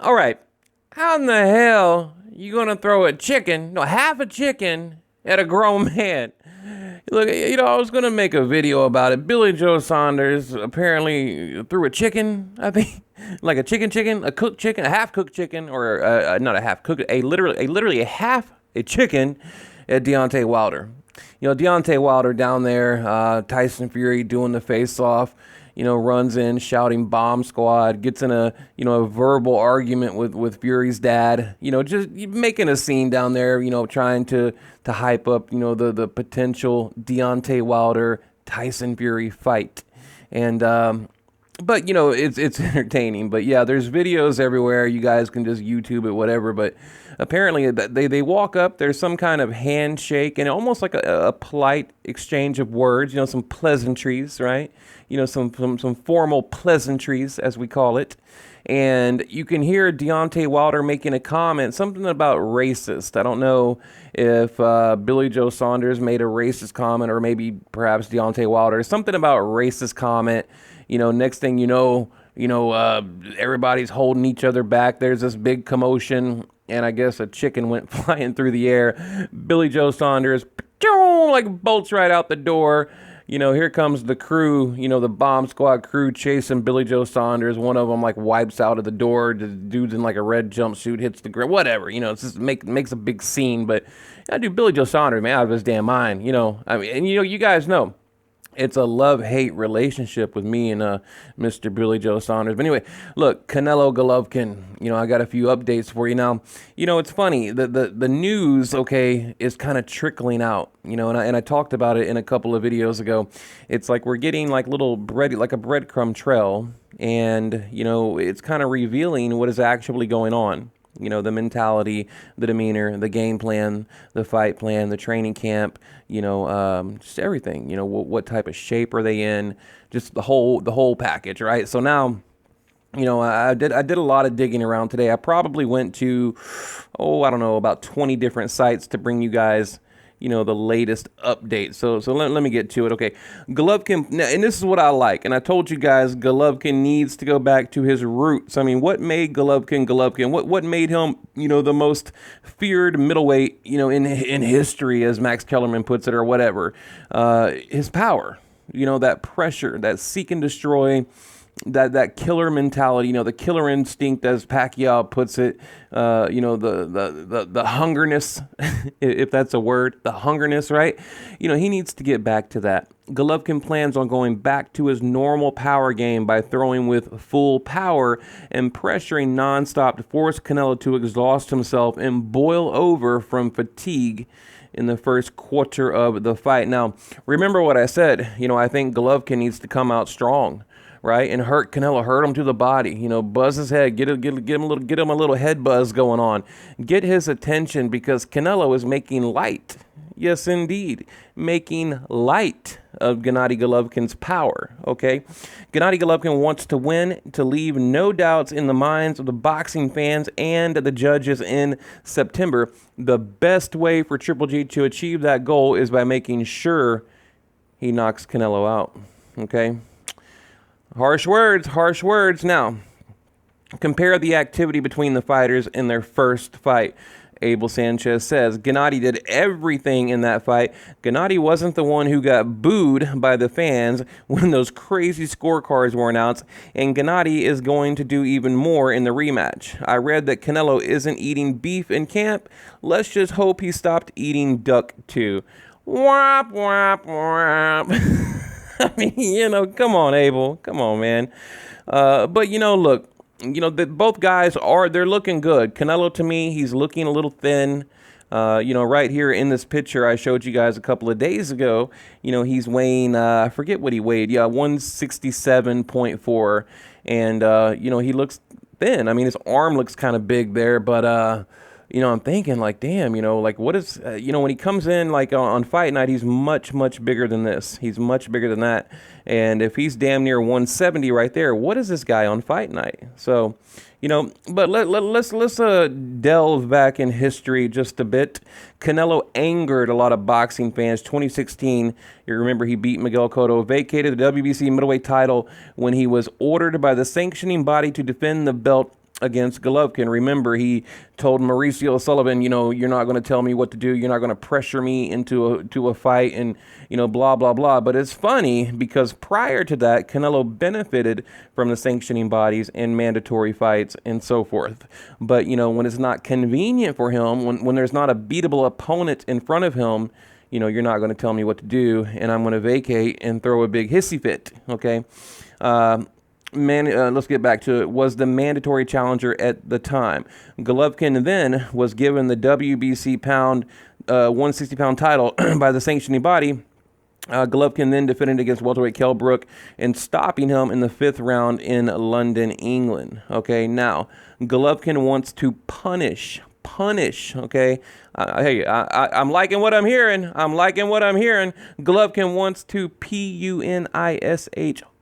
All right. How in the hell you gonna throw a chicken, no, half a chicken at a grown man? Look, I was gonna make a video about it. Billy Joe Saunders apparently threw a chicken, I think, like a chicken, a cooked chicken, a half-cooked chicken, or not a half-cooked, literally a half a chicken at Deontay Wilder. Deontay Wilder down there, Tyson Fury doing the face-off. Runs in shouting bomb squad, gets in a verbal argument with Fury's dad, just making a scene down there, trying to hype up, the potential Deontay Wilder Tyson Fury fight. And, but it's entertaining. But yeah, there's videos everywhere. You guys can just YouTube it, whatever. But apparently they walk up. There's some kind of handshake and almost like a polite exchange of words. Some pleasantries, right? Some formal pleasantries, as we call it. And you can hear Deontay Wilder making a comment, something about racist. I don't know if Billy Joe Saunders made a racist comment or maybe perhaps Deontay Wilder. Something about racist comment. Next thing everybody's holding each other back. There's this big commotion, and I guess a chicken went flying through the air. Billy Joe Saunders, like bolts right out the door. Here comes the crew, the bomb squad crew chasing Billy Joe Saunders. One of them like wipes out of the door. The dude's in like a red jumpsuit, hits the ground, whatever. It's just makes a big scene. But Billy Joe Saunders, man, out of his damn mind. And you guys know. It's a love-hate relationship with me and Mr. Billy Joe Saunders. But anyway, look, Canelo Golovkin, I got a few updates for you now. It's funny, the news, okay, is kind of trickling out, and I talked about it in a couple of videos ago. It's like we're getting like a breadcrumb trail, and, it's kind of revealing what is actually going on. The mentality, the demeanor, the game plan, the fight plan, the training camp, just everything. What type of shape are they in? Just the whole package, right? So now, I did a lot of digging around today. I probably went to, I don't know, about 20 different sites to bring you guys the latest update. So let me get to it. Okay, Golovkin, and this is what I like. And I told you guys, Golovkin needs to go back to his roots. I mean, what made Golovkin Golovkin? What made him, the most feared middleweight, in history, as Max Kellerman puts it, or whatever? His power, that pressure, that seek and destroy. That killer mentality, the killer instinct, as Pacquiao puts it, the hungerness, if that's a word, the hungerness, right? He needs to get back to that. Golovkin plans on going back to his normal power game by throwing with full power and pressuring nonstop to force Canelo to exhaust himself and boil over from fatigue in the first quarter of the fight. Now, remember what I said. I think Golovkin needs to come out strong, right, and hurt Canelo, hurt him to the body, buzz his head, get him a little head buzz going on, get his attention, because Canelo is making light, yes indeed, making light of Gennady Golovkin's power, okay? Gennady Golovkin wants to win, to leave no doubts in the minds of the boxing fans and the judges in September. The best way for Triple G to achieve that goal is by making sure he knocks Canelo out, okay? Harsh words. Now, compare the activity between the fighters in their first fight. Abel Sanchez says, Gennady did everything in that fight. Gennady wasn't the one who got booed by the fans when those crazy scorecards were announced, and Gennady is going to do even more in the rematch. I read that Canelo isn't eating beef in camp. Let's just hope he stopped eating duck too. Whop, whop, whop. I mean, come on, Abel. Come on, man. But, look, both guys they're looking good. Canelo, to me, he's looking a little thin. Right here in this picture I showed you guys a couple of days ago, he's weighing, I forget what he weighed. Yeah, 167.4. And, he looks thin. I mean, his arm looks kind of big there, but, I'm thinking like, damn, what is, when he comes in like on fight night, he's much, much bigger than this. He's much bigger than that. And if he's damn near 170 right there, what is this guy on fight night? So, but let's delve back in history just a bit. Canelo angered a lot of boxing fans. 2016, you remember he beat Miguel Cotto, vacated the WBC middleweight title when he was ordered by the sanctioning body to defend the belt against Golovkin. Remember, he told Mauricio Sullivan, you're not going to tell me what to do. You're not going to pressure me into a fight and, blah, blah, blah. But it's funny because prior to that, Canelo benefited from the sanctioning bodies and mandatory fights and so forth. But, when it's not convenient for him, when there's not a beatable opponent in front of him, you're not going to tell me what to do, and I'm going to vacate and throw a big hissy fit, okay? Let's get back to it, was the mandatory challenger at the time. Golovkin then was given the WBC 160-pound title by the sanctioning body. Golovkin then defended against welterweight Kell Brook and stopping him in the 5th round in London, England. Okay, now, Golovkin wants to punish, okay? Hey, I'm liking what I'm hearing. Golovkin wants to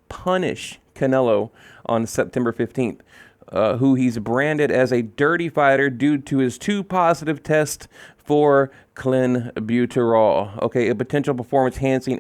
punish Canelo on September 15th, who he's branded as a dirty fighter due to his 2 positive tests for clenbuterol. Okay, a potential performance-enhancing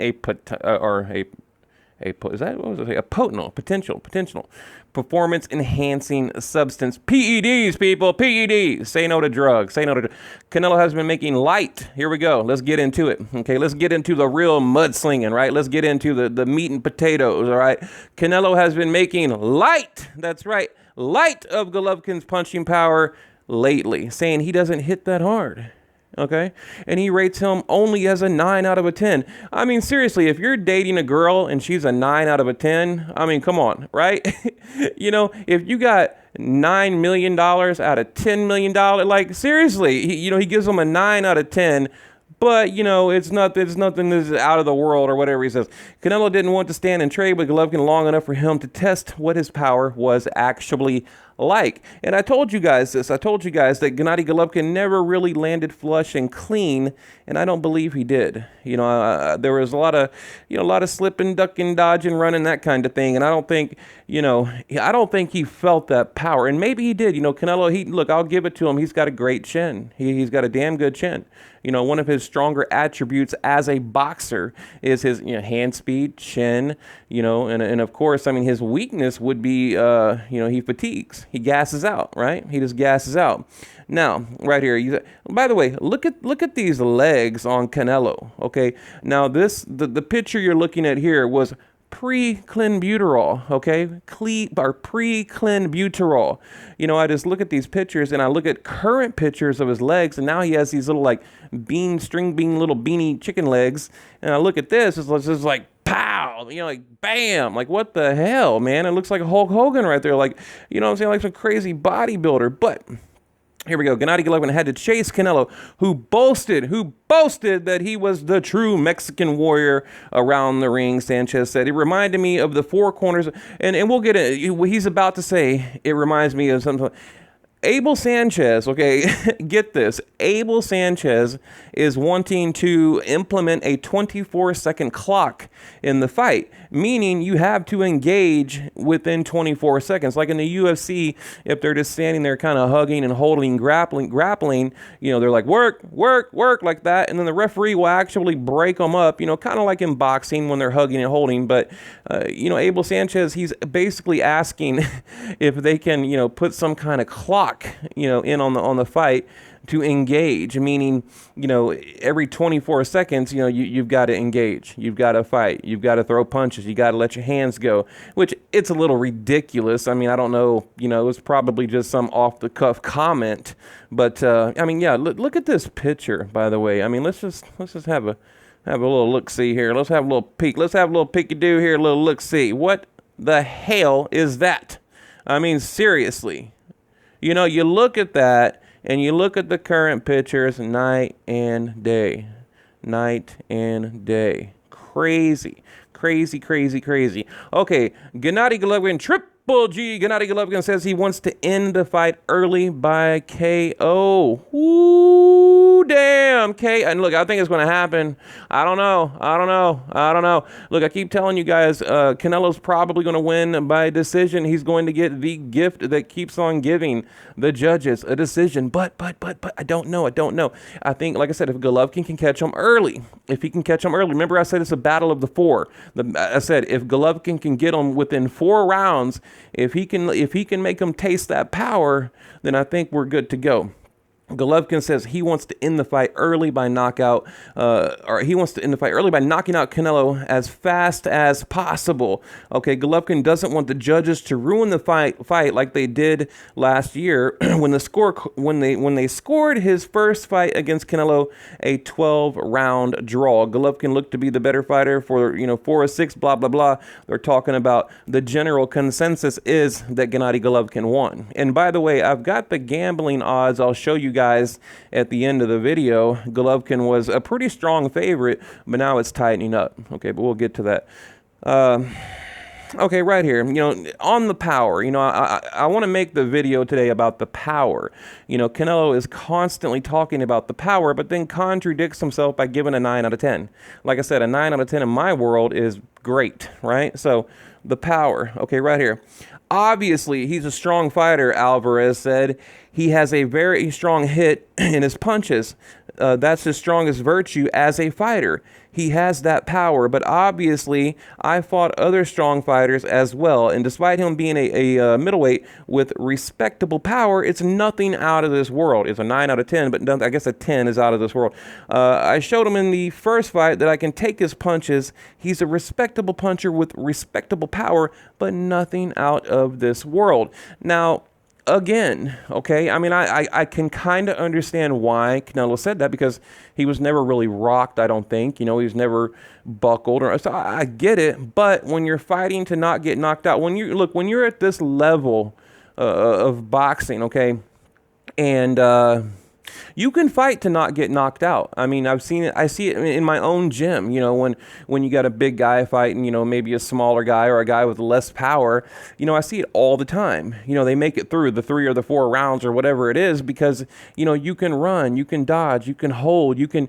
potential performance-enhancing substance. PEDs, people, PEDs. Say no to drugs. Canelo has been making light. Here we go. Let's get into it. Okay, let's get into the real mudslinging, right? Let's get into the meat and potatoes, all right? Canelo has been making light. That's right. Light of Golovkin's punching power lately, saying he doesn't hit that hard. Okay, and he rates him only as a 9 out of a 10. I mean, seriously, if you're dating a girl and she's a 9 out of a 10, I mean, come on, right? If you got $9 million out of $10 million, like, seriously, he gives him a 9 out of 10. But, it's nothing that's out of the world or whatever he says. Canelo didn't want to stand and trade with Golovkin long enough for him to test what his power was actually like. And I told you guys this. I told you guys that Gennady Golovkin never really landed flush and clean, and I don't believe he did. There was a lot of slipping, ducking, dodging, running, that kind of thing. And I don't think he felt that power. And maybe he did. Canelo, look, I'll give it to him. He's got a great chin. He's got a damn good chin. One of his stronger attributes as a boxer is his hand speed, chin, and of course, I mean, his weakness would be, he fatigues. He gasses out, right? He just gasses out. Now, right here, by the way, look at these legs on Canelo, okay? Now, the picture you're looking at here was pre-clenbuterol, okay? Pre-clenbuterol. I just look at these pictures and I look at current pictures of his legs, and now he has these little string bean little beanie chicken legs. And I look at this, it's just like pow, like bam, like what the hell, man? It looks like Hulk Hogan right there, like, what I'm saying, like some crazy bodybuilder. But here we go. Gennady Golovkin had to chase Canelo, who boasted that he was the true Mexican warrior around the ring. Sanchez said, it reminded me of the 4 corners, and we'll get it. He's about to say, it reminds me of something. Abel Sanchez, okay, get this. Abel Sanchez is wanting to implement a 24-second clock in the fight, meaning you have to engage within 24 seconds. Like in the UFC, if they're just standing there kind of hugging and holding, grappling, they're like, work, like that, and then the referee will actually break them up, kind of like in boxing when they're hugging and holding. But, Abel Sanchez, he's basically asking if they can, put some kind of clock in on the fight to engage, meaning, every 24 seconds, you've got to engage, you've got to fight, you've got to throw punches, you got to let your hands go, which it's a little ridiculous. I mean, I don't know, it was probably just some off the cuff comment, but I mean, yeah, look at this picture, by the way. I mean, let's just have a little look-see here. Let's have a little peek. Let's have a little peek-a-doo here, a little look-see. What the hell is that? I mean, seriously. You look at that, and you look at the current pictures night and day. Crazy. Okay, Gennady Golovkin, Triple G. Gennady Golovkin says he wants to end the fight early by KO. Ooh, damn, okay. And look, I think it's going to happen. I don't know. Look, I keep telling you guys, Canelo's probably going to win by decision. He's going to get the gift that keeps on giving the judges a decision. But I don't know. I think, like I said, if Golovkin can catch him early, remember I said it's a battle of the four. I said if Golovkin can get him within 4 rounds, if he can make him taste that power, then I think we're good to go. Golovkin says he wants to end the fight early by knockout, or he wants to end the fight early by knocking out Canelo as fast as possible. Okay, Golovkin doesn't want the judges to ruin the fight like they did last year when they scored his first fight against Canelo a 12-round draw. Golovkin looked to be the better fighter for 4-6, blah blah blah. They're talking about the general consensus is that Gennady Golovkin won. And by the way, I've got the gambling odds. I'll show you guys at the end of the video. Golovkin was a pretty strong favorite, but now it's tightening up. Okay, but we'll get to that. Okay, right here, on the power, I want to make the video today about the power. Canelo is constantly talking about the power, but then contradicts himself by giving a 9 out of 10. Like I said, a 9 out of 10 in my world is great, right? So the power, okay, right here. Obviously, he's a strong fighter, Alverez said. He has a very strong hit in his punches. That's his strongest virtue as a fighter. He has that power, but obviously, I fought other strong fighters as well. And despite him being a middleweight with respectable power, it's nothing out of this world. It's a 9 out of 10, but I guess a 10 is out of this world. I showed him in the first fight that I can take his punches. He's a respectable puncher with respectable power, but nothing out of this world. Now, again, okay, I mean, I can kind of understand why Canelo said that, because he was never really rocked, I don't think. He was never buckled. So I get it, but when you're fighting to not get knocked out, when you're at this level of boxing, okay, and you can fight to not get knocked out. I mean, I've seen it. I see it in my own gym. When you got a big guy fighting, maybe a smaller guy or a guy with less power. I see it all the time. They make it through the 3 or the 4 rounds or whatever it is because you can run, you can dodge, you can hold, you can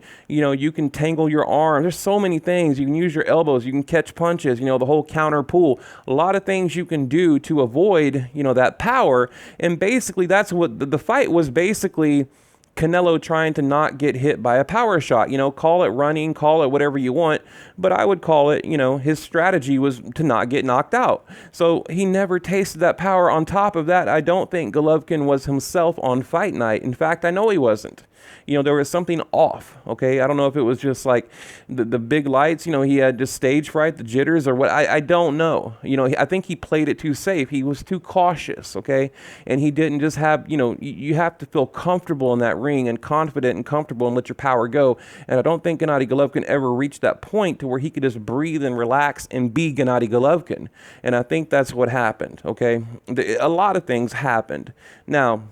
tangle your arms. There's so many things. You can use your elbows, you can catch punches. The whole counter pull. A lot of things you can do to avoid that power. And basically, that's what the fight was. Basically, Canelo trying to not get hit by a power shot. Call it running, call it whatever you want, but I would call it, his strategy was to not get knocked out. So he never tasted that power. On top of that, I don't think Golovkin was himself on fight night. In fact, I know he wasn't. There was something off, okay? I don't know if it was just like the big lights, he had just stage fright, the jitters, or what. I don't know. I think he played it too safe. He was too cautious, okay? And he didn't just have, you have to feel comfortable in that ring and confident and comfortable and let your power go. And I don't think Gennady Golovkin ever reached that point to where he could just breathe and relax and be Gennady Golovkin. And I think that's what happened, okay? A lot of things happened. Now,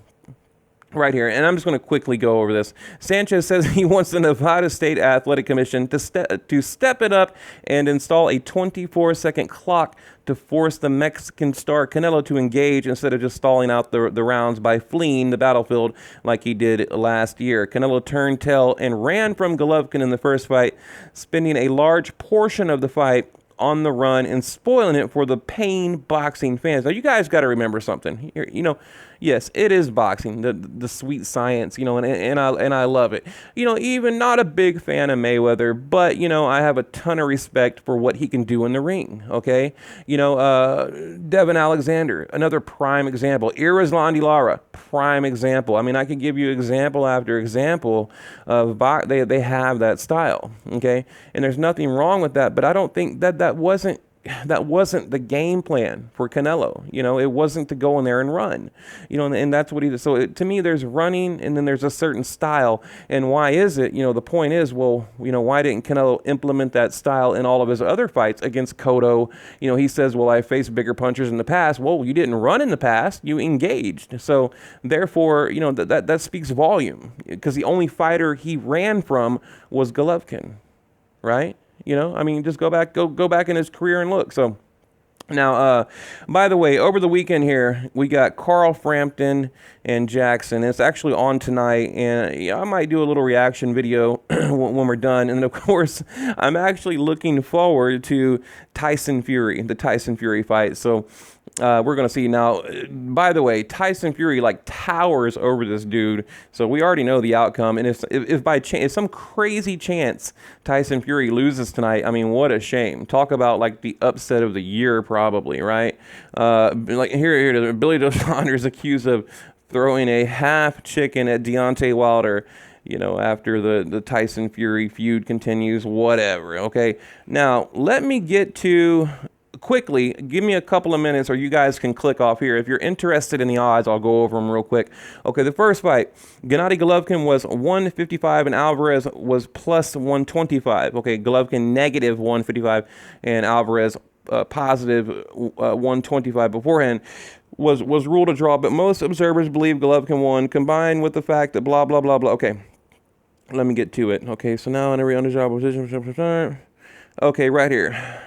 right here, and I'm just going to quickly go over this. Sanchez says he wants the Nevada State Athletic Commission to step it up and install a 24-second clock to force the Mexican star Canelo to engage instead of just stalling out the rounds by fleeing the battlefield like he did last year. Canelo turned tail and ran from Golovkin in the first fight, spending a large portion of the fight on the run and spoiling it for the paying boxing fans. Now, you guys got to remember something here. Yes, it is boxing, the sweet science, and I love it. Even not a big fan of Mayweather, but I have a ton of respect for what he can do in the ring. Okay, Devin Alexander, another prime example. Irizlandi Lara, prime example. I mean, I could give you example after example of they have that style. Okay, and there's nothing wrong with that, but I don't think that wasn't the game plan for Canelo. It wasn't to go in there and run, and that's what he did. So to me, there's running and then there's a certain style. And why is it? The point is, well, why didn't Canelo implement that style in all of his other fights against Cotto? He says, well, I faced bigger punchers in the past. Well, you didn't run in the past, you engaged. So therefore, that speaks volume, because the only fighter he ran from was Golovkin, right? I mean, just go back in his career and look. So Now, by the way, over the weekend here, we got Carl Frampton and Jackson. It's actually on tonight, and yeah, I might do a little reaction video when we're done. And then, of course, I'm actually looking forward to the Tyson Fury fight. So we're going to see. Now, by the way, Tyson Fury like towers over this dude. So we already know the outcome. And if by chance, if some crazy chance Tyson Fury loses tonight, I mean, what a shame. Talk about like the upset of the year, probably, right? Like here, Billy Joe Saunders accused of throwing a half chicken at Deontay Wilder, after the Tyson Fury feud continues, whatever. Okay. Now, let me get to quickly, give me a couple of minutes, or you guys can click off here. If you're interested in the odds, I'll go over them real quick. Okay, the first fight, Gennady Golovkin was 155 and Alverez was plus 125. Okay, Golovkin negative 155 and Alverez positive 125 beforehand. Was ruled a draw, but most observers believe Golovkin won, combined with the fact that blah, blah, blah, blah. Okay, let me get to it. Okay, so now in every underdog position. Okay, right here.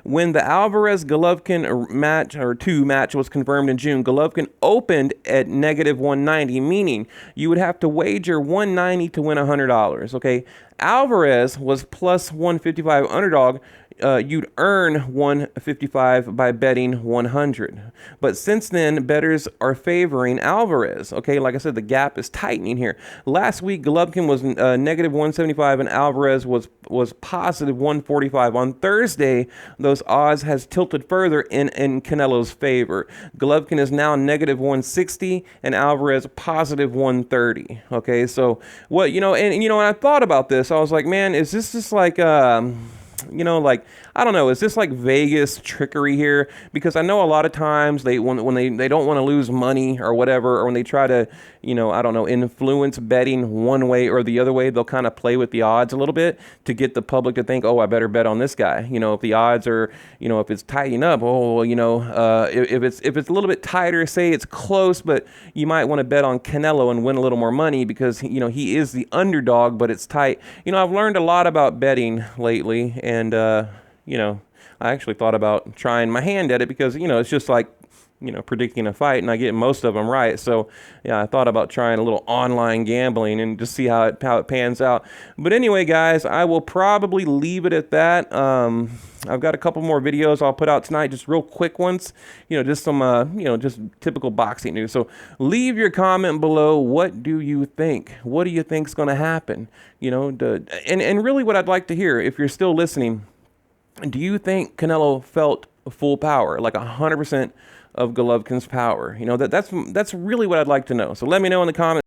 When the Alvarez-Golovkin match was confirmed in June, Golovkin opened at negative 190, meaning you would have to wager 190 to win $100. Okay, Alvarez was plus 155 underdog. You'd earn 155 by betting 100. But since then, bettors are favoring Alvarez. Okay, like I said, the gap is tightening here. Last week, Golovkin was negative 175 and Alvarez was positive 145. On Thursday, those odds has tilted further in Canelo's favor. Golovkin is now negative 160 and Alvarez positive 130. Okay, so what, and when I thought about this, I was like, man, is this just like like, I don't know, is this like Vegas trickery here? Because I know a lot of times when they don't want to lose money or whatever, or when they try to, I don't know, influence betting one way or the other way, they'll kind of play with the odds a little bit to get the public to think, oh, I better bet on this guy. If the odds are, if it's tightening up, if it's a little bit tighter, say it's close, but you might want to bet on Canelo and win a little more money because, he is the underdog, but it's tight. I've learned a lot about betting lately, and, I actually thought about trying my hand at it because, it's just like, predicting a fight, and I get most of them right. So, yeah, I thought about trying a little online gambling and just see how it pans out. But anyway, guys, I will probably leave it at that. I've got a couple more videos I'll put out tonight, just real quick ones, just some, just typical boxing news. So leave your comment below. What do you think? What do you think's going to happen? And really what I'd like to hear, if you're still listening, do you think Canelo felt full power, like 100% of Golovkin's power? That's really what I'd like to know. So let me know in the comments.